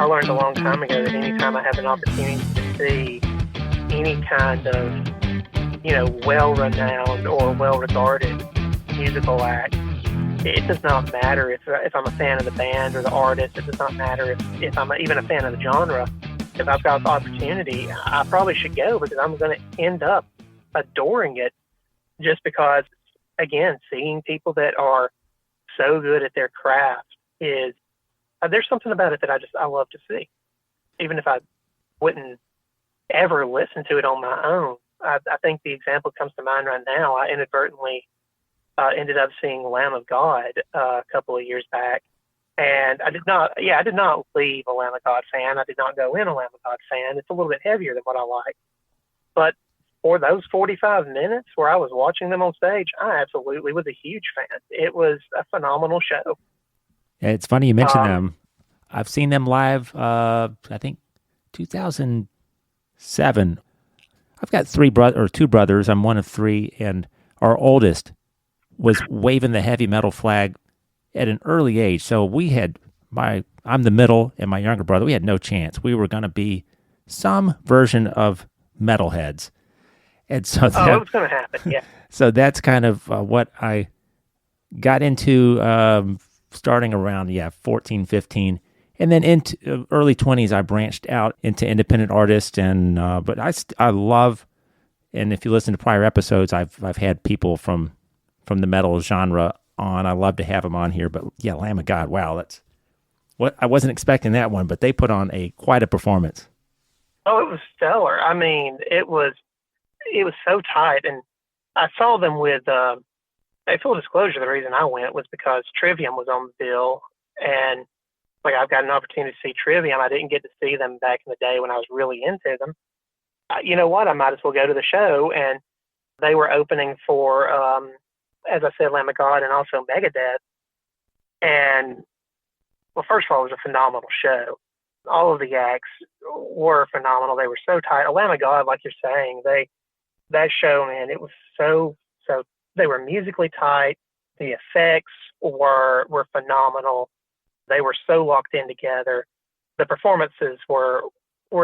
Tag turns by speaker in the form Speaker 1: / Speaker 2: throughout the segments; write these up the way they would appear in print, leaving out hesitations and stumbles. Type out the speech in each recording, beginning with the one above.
Speaker 1: I learned a long time ago that anytime I have an opportunity to see any kind of, well-renowned or well-regarded musical act, it does not matter if I'm a fan of the band or the artist. It does not matter if I'm even a fan of the genre. If I've got the opportunity, I probably should go because I'm going to end up adoring it just because, again, seeing people that are so good at their craft is, there's something about it that I love to see. Even if I wouldn't ever listen to it on my own. I think the example comes to mind right now. I inadvertently ended up seeing Lamb of God a couple of years back. And I did not leave a Lamb of God fan. I did not go in a Lamb of God fan. It's a little bit heavier than what I like. But for those 45 minutes where I was watching them on stage, I absolutely was a huge fan. It was a phenomenal show.
Speaker 2: Yeah, it's funny you mentioned them. I've seen them live, I think 2007. I've got two brothers. I'm one of three, and our oldest was waving the heavy metal flag at an early age. So I'm the middle, and my younger brother, we had no chance. We were going to be some version of metalheads. And so
Speaker 1: it was going to happen, yeah.
Speaker 2: So that's kind of what I got into starting around, 14, 15. And then into early 20s, I branched out into independent artists. And but I love, and if you listen to prior episodes, I've had people from the metal genre on. I love to have them on here. But yeah, Lamb of God, wow, that's what I wasn't expecting that one, but they put on quite a performance.
Speaker 1: Oh, it was stellar. I mean, it was so tight, and I saw them with. Full disclosure, the reason I went was because Trivium was on the bill, and I've got an opportunity to see Trivium. I didn't get to see them back in the day when I was really into them. You know what? I might as well go to the show, and they were opening for, as I said, Lamb of God and also Megadeth. And well, first of all, it was a phenomenal show. All of the acts were phenomenal. They were so tight. Lamb of God, like you're saying, that show, man, it was so. They were musically tight. The effects were phenomenal. They were so locked in together. The performances were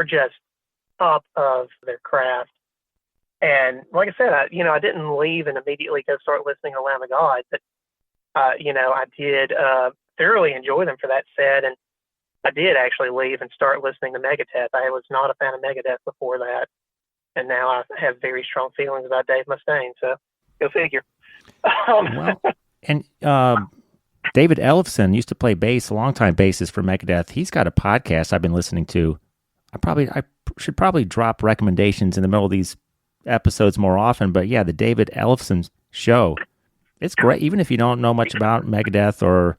Speaker 1: just top of their craft. And like I said, I didn't leave and immediately go start listening to Lamb of God, but I did thoroughly enjoy them for that set, and I did actually leave and start listening to Megadeth. I was not a fan of Megadeth before that, and now I have very strong feelings about Dave Mustaine. So go figure.
Speaker 2: Well, and David Ellefson used to play bass, a longtime bassist for Megadeth. He's got a podcast I've been listening to. I should probably drop recommendations in the middle of these episodes more often, but yeah, the David Ellefson show, it's great. Even if you don't know much about Megadeth or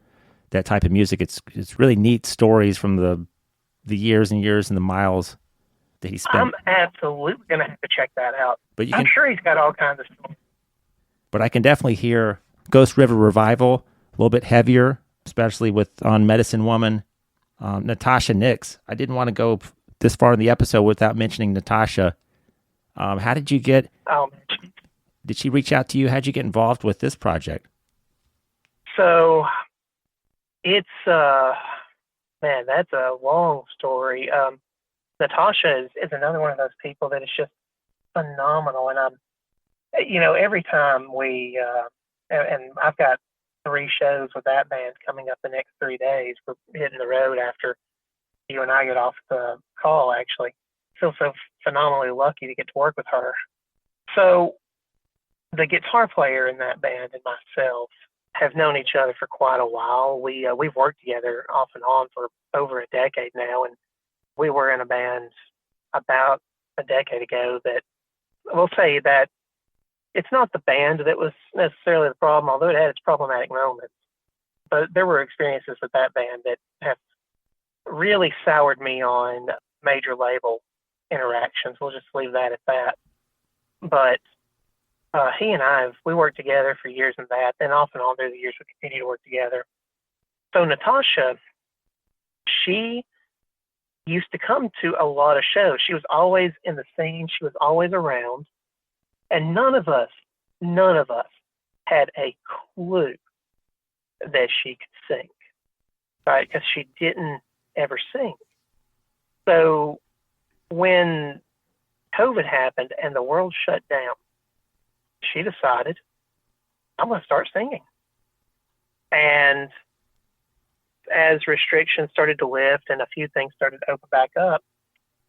Speaker 2: that type of music, it's really neat stories from the years and years and the miles that he spent.
Speaker 1: I'm absolutely going to have to check that out.
Speaker 2: But
Speaker 1: I'm sure he's got all kinds of stories.
Speaker 2: But I can definitely hear Ghost River Revival, a little bit heavier, especially on Medicine Woman. Natasha Nix. I didn't want to go this far in the episode without mentioning Natasha. How did you get... Did she reach out to you? How did you get involved with this project?
Speaker 1: So, it's... man, that's a long story. Natasha is another one of those people that is just phenomenal. And every time we... and I've got 3 shows with that band coming up the next 3 days. We're hitting the road after you and I get off the call, actually. Feel so phenomenally lucky to get to work with her. So the guitar player in that band and myself have known each other for quite a while. We've worked together off and on for over a decade now, and we were in a band about a decade ago that we'll say that it's not the band that was necessarily the problem, although it had its problematic moments. But there were experiences with that band that have really soured me on major label interactions. We'll just leave that at that. But he and we worked together for years in that, and off and on through the years we continue to work together. So Natasha, she used to come to a lot of shows. She was always in the scene. She was always around. And none of us had a clue that she could sing, right? Because she didn't ever sing. So when COVID happened and the world shut down, she decided, I'm going to start singing. And as restrictions started to lift and a few things started to open back up,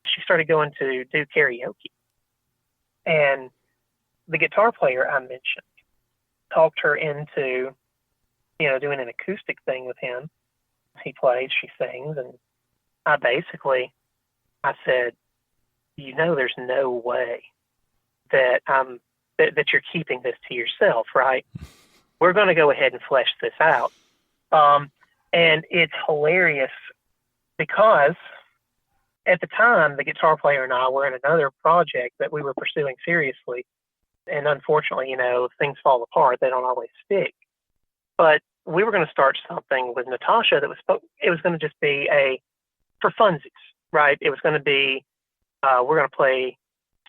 Speaker 1: she started going to do karaoke. And the guitar player I mentioned talked her into, doing an acoustic thing with him. He plays, she sings, and I said, there's no way that that you're keeping this to yourself, right? We're going to go ahead and flesh this out. And it's hilarious because at the time, the guitar player and I were in another project that we were pursuing seriously. And unfortunately, things fall apart. They don't always stick. But we were going to start something with Natasha it was going to just be for funsies, right? It was going to be, we're going to play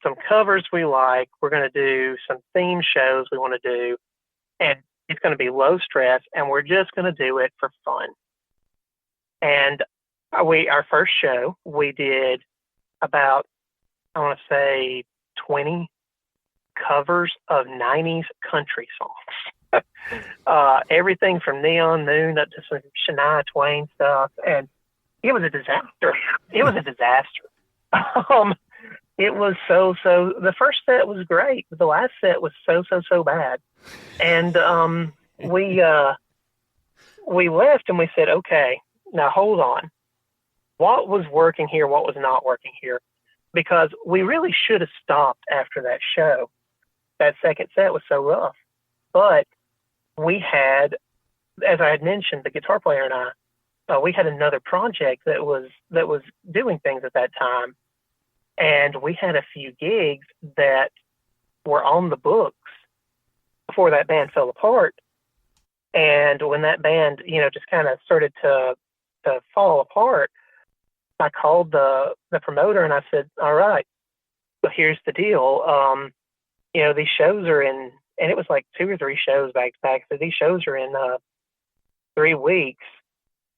Speaker 1: some covers we like. We're going to do some theme shows we want to do. And it's going to be low stress, and we're just going to do it for fun. And our first show, we did about, I want to say, 20 covers of 90s country songs. Everything from Neon Moon up to some Shania Twain stuff. And it was a disaster. It was a disaster. It was the first set was great, but the last set was so bad. And we left and we said, okay, now hold on. What was working here? What was not working here? Because we really should have stopped after that show. That second set was so rough. But we had, as I had mentioned, the guitar player and I, we had another project that was doing things at that time. And we had a few gigs that were on the books before that band fell apart. And when that band, just kind of started to fall apart, I called the promoter and I said, all right, so here's the deal. These shows are in, and it was like 2 or 3 shows back to back. So these shows are in 3 weeks.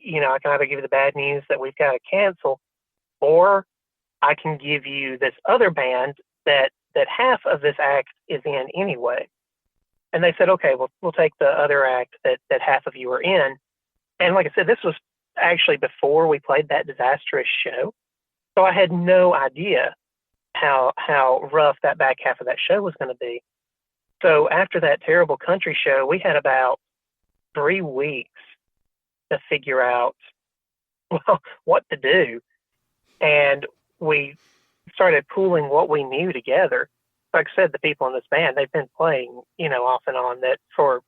Speaker 1: I can either give you the bad news that we've got to cancel, or I can give you this other band that half of this act is in anyway. And they said, okay, we'll take the other act that half of you are in. And like I said, this was actually before we played that disastrous show. So I had no idea how rough that back half of that show was going to be. So after that terrible country show, we had about 3 weeks to figure out, what to do. And we started pooling what we knew together. Like I said, the people in this band, they've been playing, off and on that for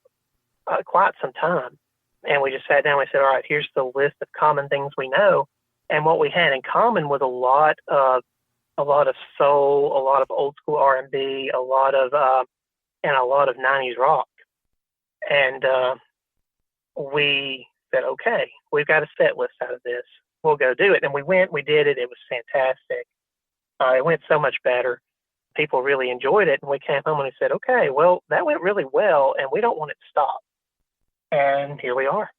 Speaker 1: quite some time. And we just sat down and we said, all right, here's the list of common things we know. And what we had in common was a lot of soul, a lot of old school R&B, a lot of 90s rock. And we said, okay, we've got a set list out of this. We'll go do it. And we did it. It was fantastic. It went so much better. People really enjoyed it. And we came home and we said, okay, well, that went really well, and we don't want it to stop. And here we are.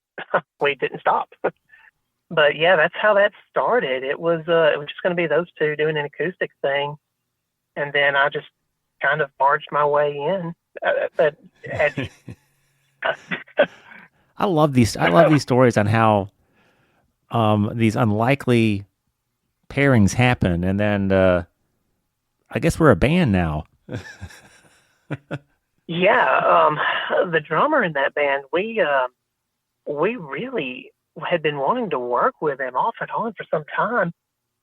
Speaker 1: We didn't stop. But yeah, that's how that started. It was just going to be those two doing an acoustic thing. And then I just kind of barged my way in.
Speaker 2: I love these stories on how these unlikely pairings happen, and then I guess we're a band now.
Speaker 1: Yeah, the drummer in that band, we really had been wanting to work with him off and on for some time,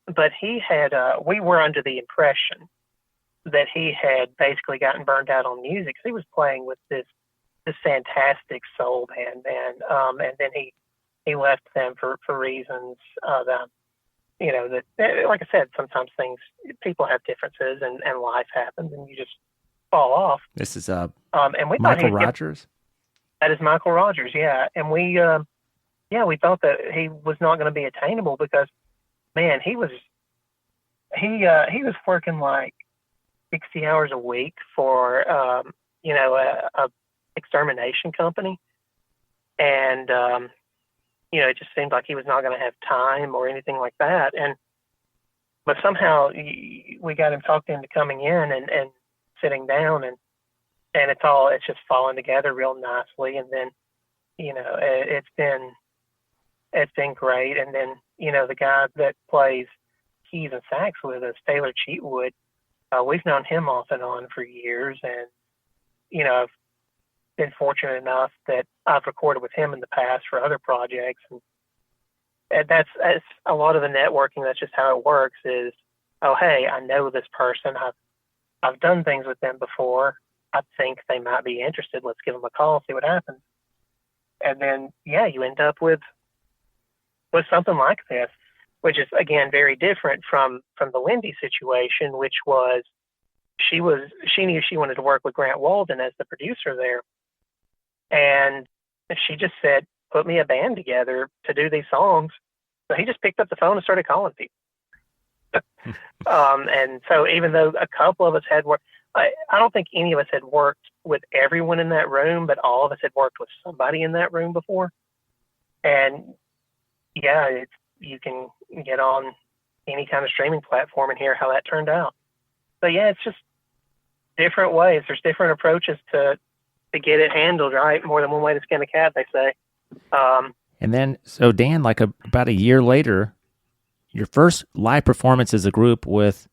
Speaker 1: but he had we were under the impression that he had basically gotten burned out on music. He was playing with this fantastic soul band, and then he left them for reasons that like I said, sometimes people have differences and life happens and you just fall off.
Speaker 2: This is
Speaker 1: and we
Speaker 2: Michael Rogers.
Speaker 1: That is Michael Rogers, yeah. And we thought that he was not going to be attainable because, man, he was working like 60 hours a week for a extermination company, and it just seemed like he was not going to have time or anything like that. And but somehow we got him talked into coming in and sitting down, and it's just fallen together real nicely. And then, it's been great. And then, the guy that plays keys and sax with us, Taylor Cheatwood, we've known him off and on for years. And, I've been fortunate enough that I've recorded with him in the past for other projects. And that's a lot of the networking. That's just how it works is, oh, hey, I know this person. I've done things with them before. I think they might be interested. Let's give them a call, see what happens. And then, yeah, you end up with something like this, which is, again, very different from the Lindy situation, which was she knew she wanted to work with Grant Walden as the producer there. And she just said, put me a band together to do these songs. So he just picked up the phone and started calling people. And so even though a couple of us had worked, I don't think any of us had worked with everyone in that room, but all of us had worked with somebody in that room before. And yeah, you can get on any kind of streaming platform and hear how that turned out. So yeah, it's just different ways. There's different approaches to get it handled, right? More than one way to skin a cat, they say.
Speaker 2: And then, so Dan, like about a year later, your first live performance as a group with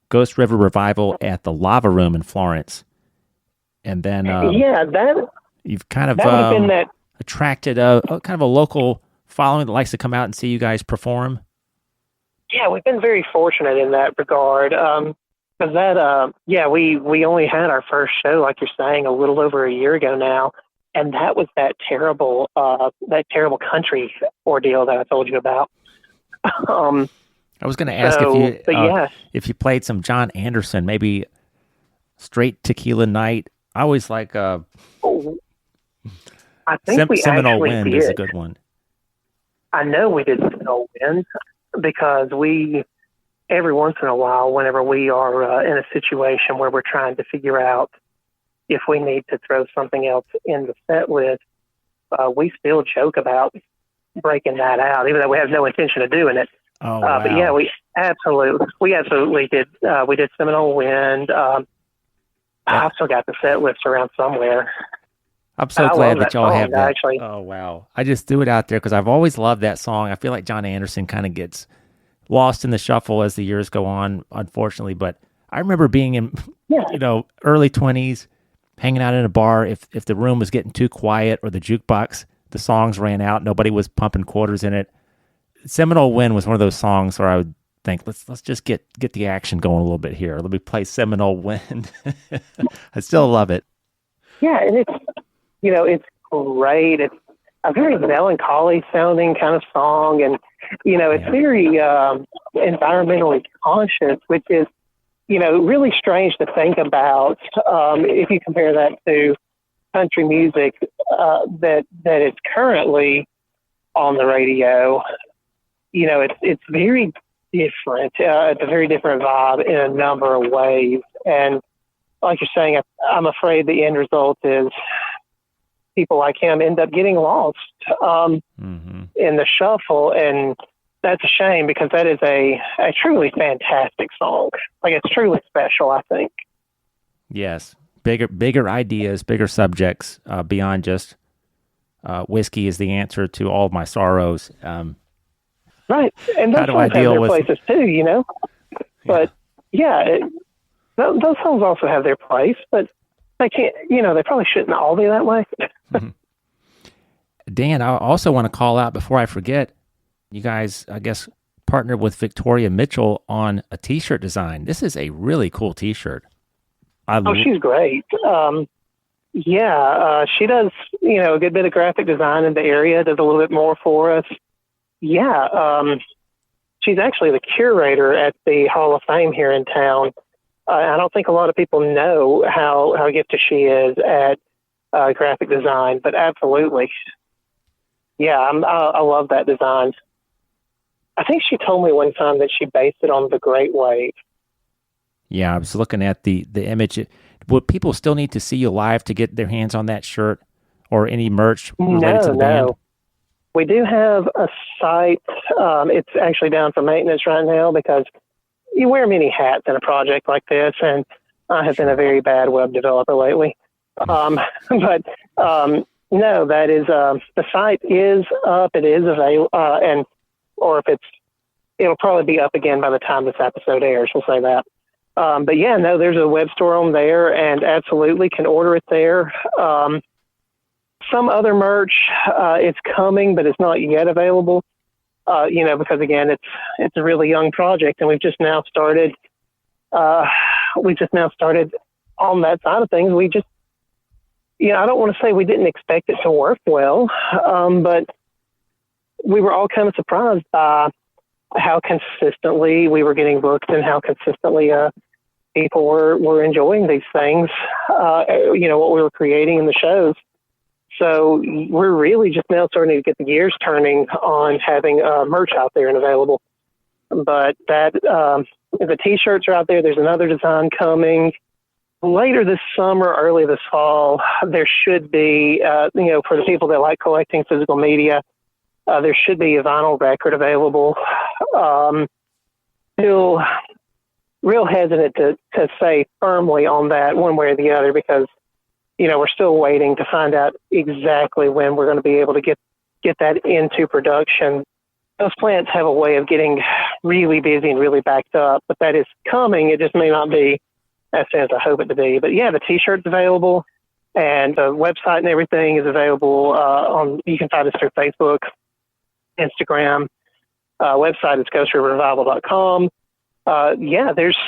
Speaker 2: Ghost River Revival at the Lava Room in Florence. And then you've kind of attracted a kind of a local following that likes to come out and see you guys perform.
Speaker 1: Yeah, we've been very fortunate in that regard. Because we only had our first show, like you're saying, a little over a year ago now, and that was that terrible country ordeal that I told you about.
Speaker 2: I was going to ask if you played some John Anderson, maybe Straight Tequila Night. I always like
Speaker 1: I think we
Speaker 2: Seminole
Speaker 1: actually
Speaker 2: Wind
Speaker 1: did.
Speaker 2: is a good one.
Speaker 1: I know we did Seminole Wind because every once in a while, whenever we are in a situation where we're trying to figure out if we need to throw something else in the set list, we still joke about breaking that out, even though we have no intention of doing it.
Speaker 2: Oh, wow.
Speaker 1: But yeah, we absolutely did. We did Seminole Wind. I've still got the set list around somewhere.
Speaker 2: I'm so glad that y'all have that.
Speaker 1: Actually.
Speaker 2: Oh, wow. I just threw it out there because I've always loved that song. I feel like John Anderson kind of gets lost in the shuffle as the years go on, unfortunately. But I remember being in, early 20s, hanging out in a bar. If the room was getting too quiet or the jukebox, the songs ran out, nobody was pumping quarters in it. Seminole Wind was one of those songs where I would think, let's just get the action going a little bit here. Let me play Seminole Wind. I still love it.
Speaker 1: Yeah, and it's great. It's a very melancholy sounding kind of song, and it's very environmentally conscious, which is really strange to think about if you compare that to country music that is currently on the radio. It's very different. It's a very different vibe in a number of ways. And like you're saying, I'm afraid the end result is people like him end up getting lost in the shuffle. And that's a shame because that is a truly fantastic song. Like, it's truly special, I think.
Speaker 2: Yes. Bigger ideas, bigger subjects, beyond just whiskey is the answer to all of my sorrows.
Speaker 1: Right. And those songs have their places too, But those songs also have their place, but they can't, they probably shouldn't all be that way.
Speaker 2: Dan, I also want to call out before I forget, you guys, I guess, partnered with Victoria Mitchell on a t-shirt design. This is a really cool t-shirt.
Speaker 1: She's great. She does, a good bit of graphic design in the area, does a little bit more for us. Yeah. She's actually the curator at the Hall of Fame here in town. I don't think a lot of people know how gifted she is at graphic design, but absolutely. Yeah, I love that design. I think she told me one time that she based it on the Great Wave.
Speaker 2: Yeah, I was looking at the image. Would people still need to see you live to get their hands on that shirt or any merch related to the band?
Speaker 1: No. We do have a site. It's actually down for maintenance right now because you wear many hats in a project like this, and I have been a very bad web developer lately. But no, that is the site is up. It is available, and or if it'll probably be up again by the time this episode airs. We'll say that. But yeah, no, there's a web store on there, and absolutely can order it there. Some other merch, it's coming, but it's not yet available. Because again, it's a really young project, and we've just now started on that side of things. We just, I don't want to say we didn't expect it to work well, but we were all kind of surprised by how consistently we were getting booked and how consistently people were enjoying these things, what we were creating in the shows. So we're really just now starting to get the gears turning on having merch out there and available. But that the T-shirts are out there. There's another design coming later this summer, early this fall. There should be, for the people that like collecting physical media, there should be a vinyl record available. Still real hesitant to say firmly on that one way or the other because, we're still waiting to find out exactly when we're going to be able to get that into production. Those plants have a way of getting really busy and really backed up, but that is coming. It just may not be as soon as I hope it to be. But yeah, the T-shirt's available, and the website and everything is available you can find us through Facebook, Instagram. Website is ghostriverrevival.com. There's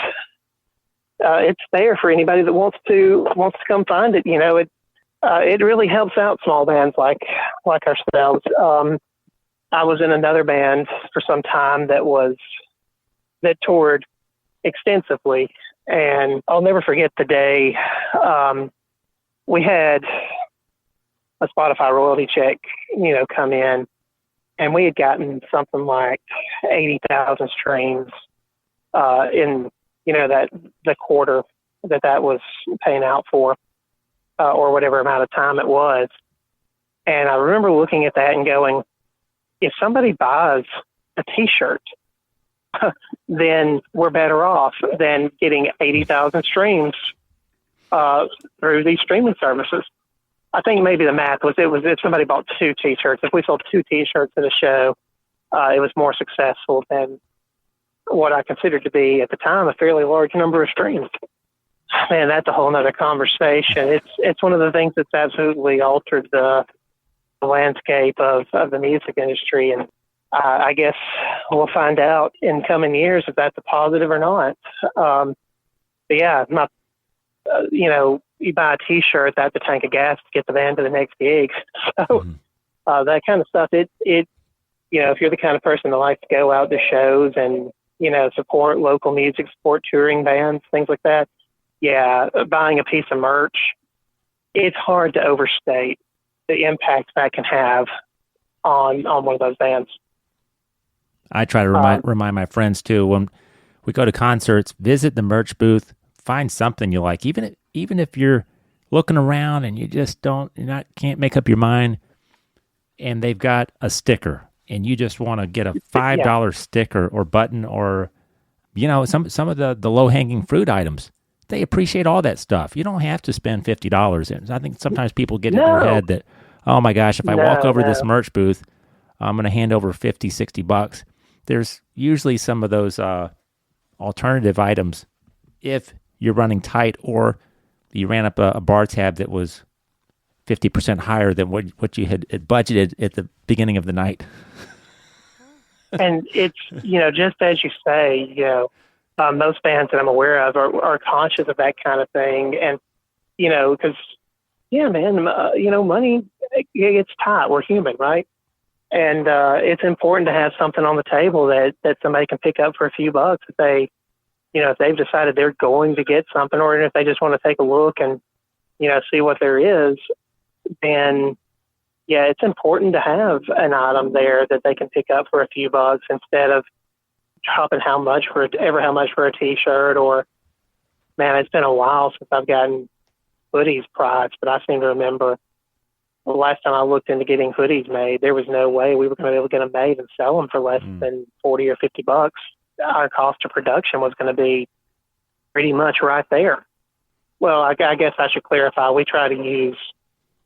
Speaker 1: it's there for anybody that wants to come find it. It really helps out small bands like ourselves. I was in another band for some time that toured extensively, and I'll never forget the day we had a Spotify royalty check, come in, and we had gotten something like 80,000 streams in that the quarter that was paying out for, or whatever amount of time it was. And I remember looking at that and going, if somebody buys a T-shirt, then we're better off than getting 80,000 streams through these streaming services. I think maybe the math was if somebody bought 2 T-shirts, if we sold 2 T-shirts at a show, it was more successful than what I considered to be at the time a fairly large number of streams. Man, that's a whole nother conversation. It's one of the things that's absolutely altered the landscape of the music industry, and I guess we'll find out in coming years if that's a positive or not. But yeah, you buy a T-shirt, that's a tank of gas to get the band to the next gig. So that kind of stuff. If you're the kind of person that likes to go out to shows and support local music, support touring bands, things like that. Yeah, buying a piece of merch, it's hard to overstate the impact that can have on one of those bands.
Speaker 2: I try to remind my friends too, when we go to concerts, visit the merch booth, find something you like, even if you're looking around and you just can't make up your mind, and they've got a sticker, and you just want to get a $5 sticker or button, or some of the low-hanging fruit items. They appreciate all that stuff. You don't have to spend $50. And I think sometimes people get in their head that, oh my gosh, if I walk over this merch booth, I'm going to hand over $50, $60. There's usually some of those alternative items if you're running tight, or you ran up a bar tab that was 50% higher than what you had budgeted at the beginning of the night.
Speaker 1: And it's, just as you say, most bands that I'm aware of are conscious of that kind of thing. And, because, money, it's tight. We're human, right? And it's important to have something on the table that somebody can pick up for a few bucks if they, if they've decided they're going to get something, or if they just want to take a look and, see what there is, then yeah, it's important to have an item there that they can pick up for a few bucks instead of dropping how much for a T-shirt. Or, man, it's been a while since I've gotten hoodies priced, but I seem to remember the last time I looked into getting hoodies made, there was no way we were going to be able to get them made and sell them for less than $40 or $50. our cost of production was going to be pretty much right there. Well, I guess I should clarify. We try to use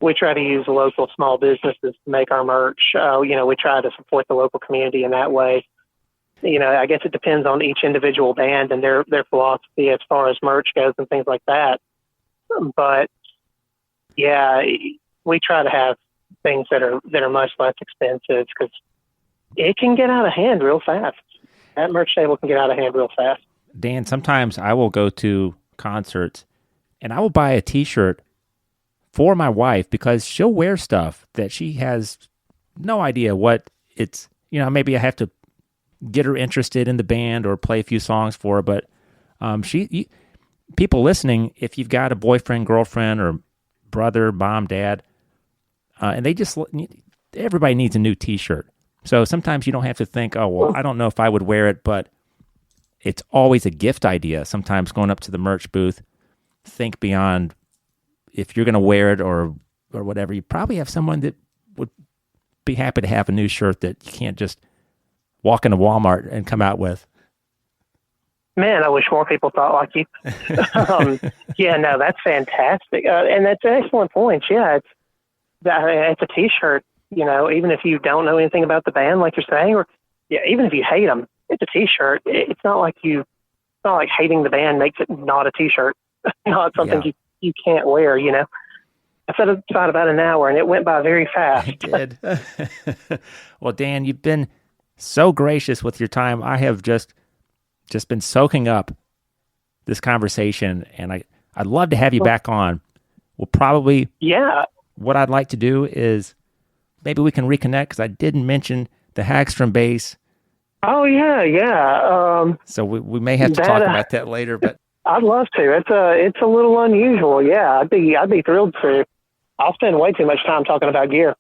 Speaker 1: local small businesses to make our merch. We try to support the local community in that way. I guess it depends on each individual band and their philosophy as far as merch goes and things like that. But yeah, we try to have things that are much less expensive because it can get out of hand real fast. That merch table can get out of hand real fast.
Speaker 2: Dan, sometimes I will go to concerts and I will buy a T-shirt for my wife because she'll wear stuff that she has no idea what it's, maybe I have to get her interested in the band or play a few songs for her. But people listening, if you've got a boyfriend, girlfriend, or brother, mom, dad, and everybody needs a new T-shirt. So sometimes you don't have to think, oh, well, I don't know if I would wear it, but it's always a gift idea. Sometimes going up to the merch booth, think beyond if you're going to wear it or whatever. You probably have someone that would be happy to have a new shirt that you can't just walk into Walmart and come out with.
Speaker 1: Man, I wish more people thought like you. Yeah, no, that's fantastic. And that's an excellent point. Yeah, it's a T-shirt, even if you don't know anything about the band, like you're saying, or even if you hate them, it's a T-shirt. It's not like hating the band makes it not a T-shirt, not something you can't wear, I set aside about an hour, and it went by very fast.
Speaker 2: It did. Well, Dan, you've been so gracious with your time. I have just been soaking up this conversation, and I'd love to have you back on. We'll probably...
Speaker 1: Yeah.
Speaker 2: What I'd like to do is maybe we can reconnect because I didn't mention the Hagstrom bass.
Speaker 1: Oh, yeah.
Speaker 2: So we may have to talk about that later, but...
Speaker 1: I'd love to. It's a little unusual. Yeah, I'd be thrilled to. I'll spend way too much time talking about gear.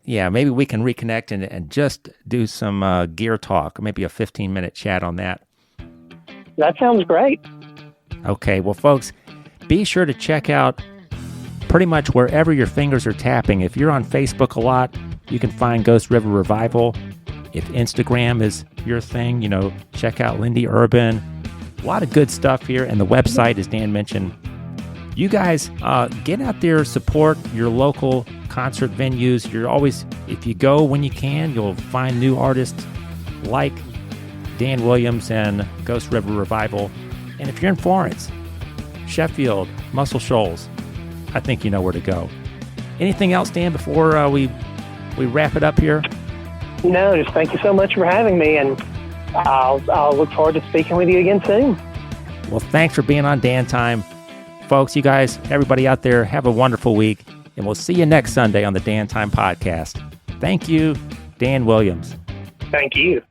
Speaker 2: Yeah, maybe we can reconnect and just do some gear talk, maybe a 15-minute chat on that.
Speaker 1: That sounds great.
Speaker 2: Okay, well, folks, be sure to check out pretty much wherever your fingers are tapping. If you're on Facebook a lot, you can find Ghost River Revival. If Instagram is your thing, check out Lindy Urban. A lot of good stuff here, and the website, as Dan mentioned. You guys, get out there, support your local concert venues. You're always, if you go when you can, you'll find new artists like Dan Williams and Ghost River Revival. And if you're in Florence, Sheffield, Muscle Shoals, I think you know where to go. Anything else, Dan, before we wrap it up here?
Speaker 1: No, just thank you so much for having me, and I'll look forward to speaking with you again soon.
Speaker 2: Well, thanks for being on Dan Time. Folks, you guys, everybody out there, have a wonderful week, and we'll see you next Sunday on the Dan Time Podcast. Thank you, Dan Williams.
Speaker 1: Thank you.